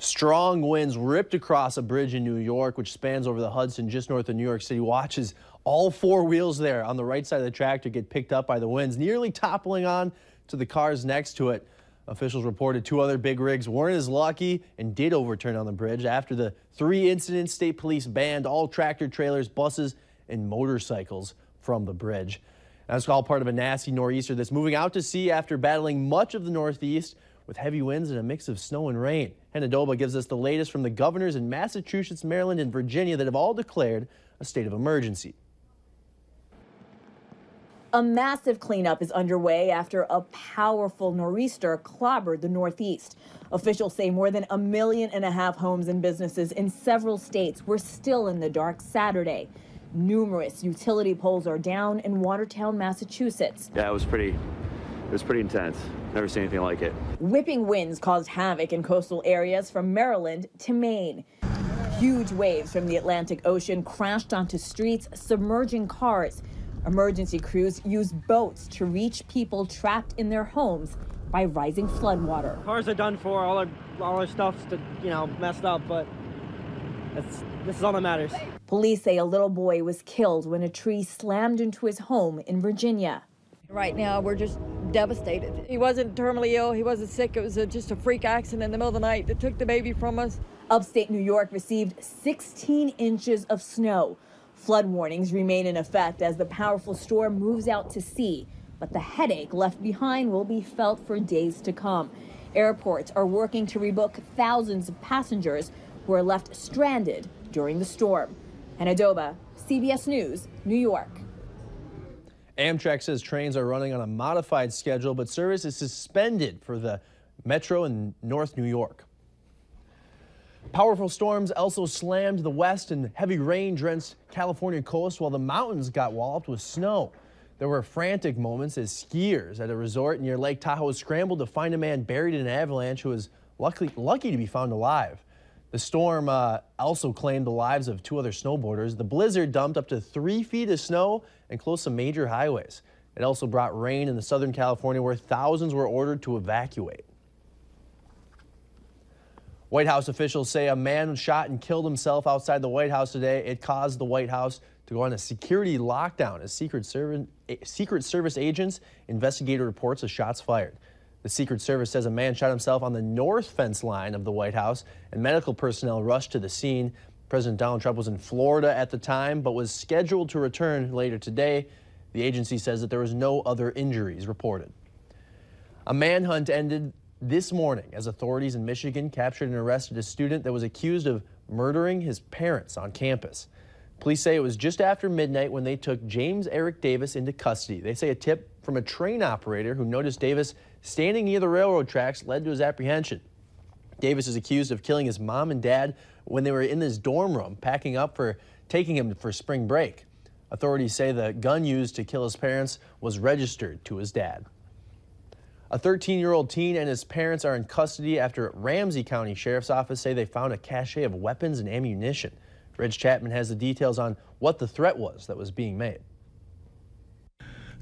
Strong winds ripped across a bridge in New York, which spans over the Hudson just north of New York City. Watch as all four wheels there on the right side of the tractor get picked up by the winds, nearly toppling on to the cars next to it. Officials reported two other big rigs weren't as lucky and did overturn on the bridge. After the three incidents, state police banned all tractor trailers, buses, and motorcycles from the bridge. That's all part of a nasty nor'easter that's moving out to sea after battling much of the Northeast with heavy winds and a mix of snow and rain. Hanadoba gives us the latest from the governors in Massachusetts, Maryland, and Virginia that have all declared a state of emergency. A massive cleanup is underway after a powerful nor'easter clobbered the Northeast. Officials say more than 1.5 million homes and businesses in several states were still in the dark Saturday. Numerous utility poles are down in Watertown, Massachusetts. Yeah, it was pretty intense. Never seen anything like it. Whipping winds caused havoc in coastal areas from Maryland to Maine. Huge waves from the Atlantic Ocean crashed onto streets, submerging cars. Emergency crews used boats to reach people trapped in their homes by rising floodwater. Cars are done for, all our stuff's messed up, but this is all that matters. Police say a little boy was killed when a tree slammed into his home in Virginia. Right now, we're just devastated. He wasn't terminally ill. He wasn't sick. It was just a freak accident in the middle of the night that took the baby from us. Upstate New York received 16 inches of snow. Flood warnings remain in effect as the powerful storm moves out to sea, but the headache left behind will be felt for days to come. Airports are working to rebook thousands of passengers who are left stranded during the storm. Hanadoba, CBS News, New York. Amtrak says trains are running on a modified schedule, but service is suspended for the Metro in North New York. Powerful storms also slammed the west and heavy rain drenched California coast while the mountains got walloped with snow. There were frantic moments as skiers at a resort near Lake Tahoe scrambled to find a man buried in an avalanche who was lucky to be found alive. The storm also claimed the lives of two other snowboarders. The blizzard dumped up to 3 feet of snow and closed some major highways. It also brought rain in the Southern California where thousands were ordered to evacuate. White House officials say a man shot and killed himself outside the White House today. It caused the White House to go on a security lockdown as Secret Service agents investigated reports of shots fired. The Secret Service says a man shot himself on the north fence line of the White House, and medical personnel rushed to the scene. President Donald Trump was in Florida at the time, but was scheduled to return later today. The agency says that there was no other injuries reported. A manhunt ended this morning as authorities in Michigan captured and arrested a student that was accused of murdering his parents on campus. Police say it was just after midnight when they took James Eric Davis into custody. They say a tip from a train operator who noticed Davis standing near the railroad tracks led to his apprehension. Davis is accused of killing his mom and dad when they were in his dorm room, packing up for taking him for spring break. Authorities say the gun used to kill his parents was registered to his dad. A 13-year-old teen and his parents are in custody after Ramsey County Sheriff's Office say they found a cache of weapons and ammunition. Reg Chapman has the details on what the threat was that was being made.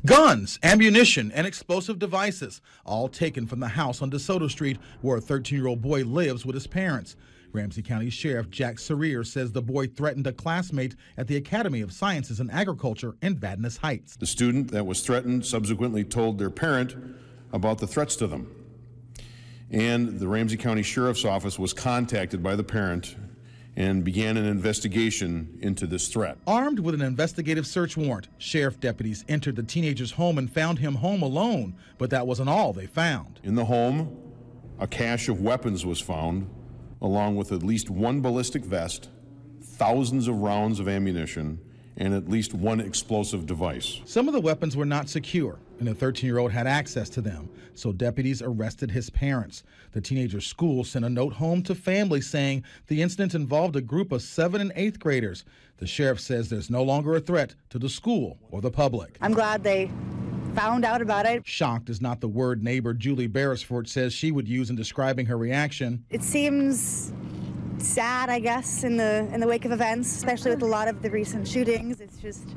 Guns, ammunition, and explosive devices, all taken from the house on DeSoto Street where a 13-year-old boy lives with his parents. Ramsey County Sheriff Jack Serrier says the boy threatened a classmate at the Academy of Sciences and Agriculture in Vadnais Heights. The student that was threatened subsequently told their parent about the threats to them. And the Ramsey County Sheriff's Office was contacted by the parent and began an investigation into this threat. Armed with an investigative search warrant, sheriff deputies entered the teenager's home and found him home alone, but that wasn't all they found. In the home, a cache of weapons was found, along with at least one ballistic vest, thousands of rounds of ammunition, and at least one explosive device. Some of the weapons were not secure, and the 13-year-old had access to them, so deputies arrested his parents. The teenager's school sent a note home to families saying the incident involved a group of 7th and 8th graders. The sheriff says there's no longer a threat to the school or the public. I'm glad they found out about it. Shocked is not the word neighbor Julie Beresford says she would use in describing her reaction. It seems sad, I guess, in the wake of events, especially with a lot of the recent shootings. It's just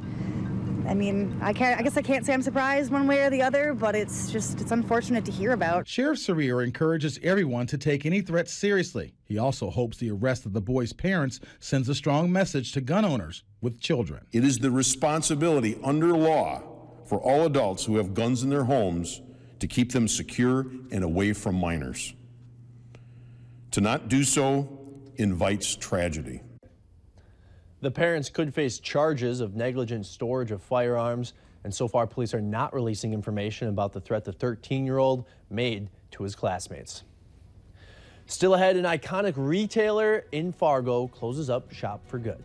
I mean, I guess I can't say I'm surprised one way or the other, but it's unfortunate to hear about. Sheriff Serrier encourages everyone to take any threats seriously. He also hopes the arrest of the boy's parents sends a strong message to gun owners with children. It is the responsibility under law for all adults who have guns in their homes to keep them secure and away from minors. To not do so invites tragedy. The parents could face charges of negligent storage of firearms, and so far police are not releasing information about the threat the 13-year-old made to his classmates. Still ahead, an iconic retailer in Fargo closes up shop for good.